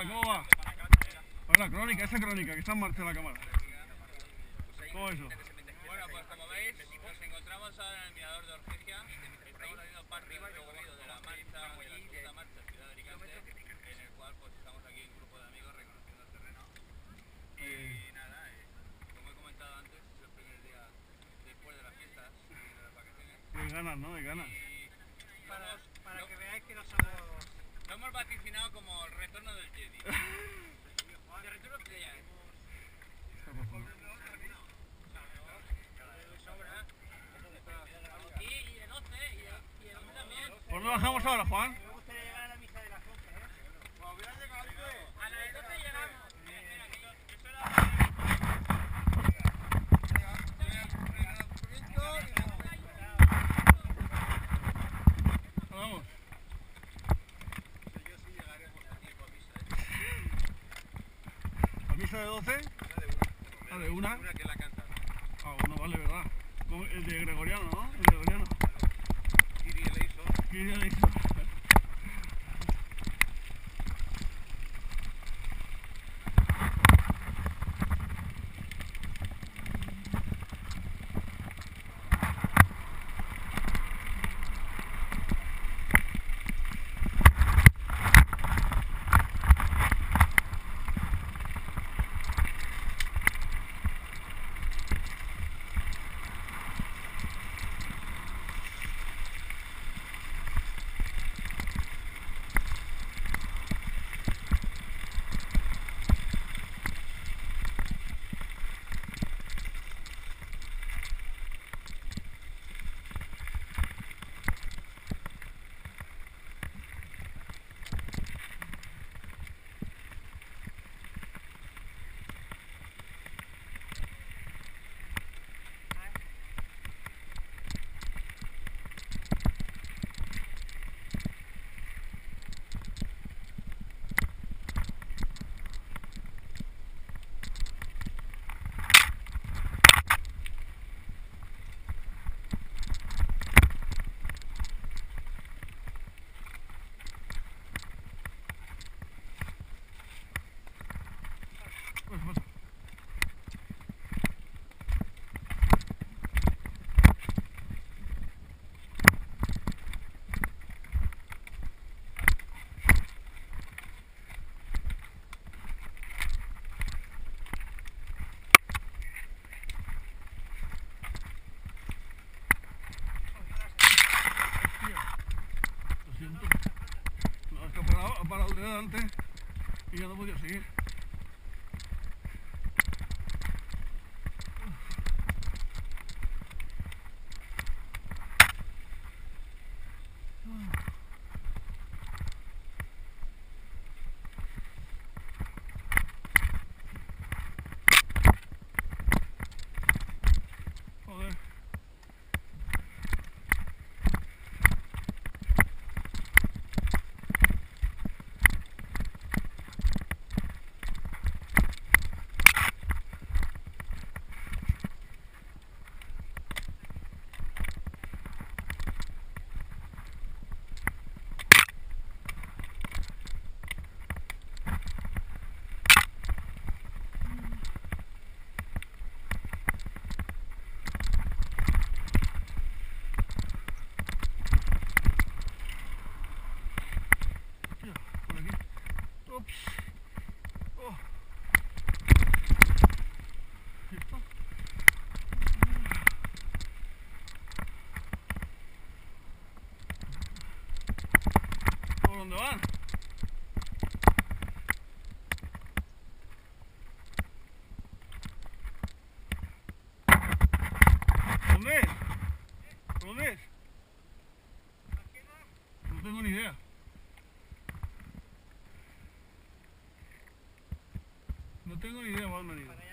tal? ¿Cómo va? Hola, crónica, esa crónica que está en marcha la cámara. ¿Cómo es eso? Bueno, pues como veis, nos encontramos ahora en el mirador de Orgegia. Estamos haciendo parte del recorrido de la marcha, de la segunda marcha Ciudad de Alicante, en el cual pues estamos aquí un grupo de amigos reconociendo el terreno. Y nada, como he comentado antes, es el primer día después de las fiestas y de las vacaciones. De ganas, ¿no? De ganas. Y Para que veáis que no somos... lo hemos vaticinado como el retorno del Jedi. The Return of the Jedi. Y el 11 y el 11 también. ¿Por dónde bajamos ahora, Juan? Me gustaría llegar a la misa de las 11, ¿eh? Pues hubiera llegado antes. A la de 12 llegamos. Mira, que eso era... Vamos. Yo sí llegaremos a tiempo a misa, ¿A misa de 12? ¿Ah, de una? Una que la canta. Ah, bueno, vale, ¿verdad? El de Gregoriano, ¿no? El Gregoriano. Kiri Eleison. ¿Qué le hizo? Pasa. Lo siento. No, es que ha parado el de delante y ya no podía seguir. Joder. Mira, por aquí. Ups. Oh. ¿Listo? ¿Por dónde van? ¿Dónde es? ¿Dónde es? No tengo ni idea. No tengo ni idea para dónde han ido.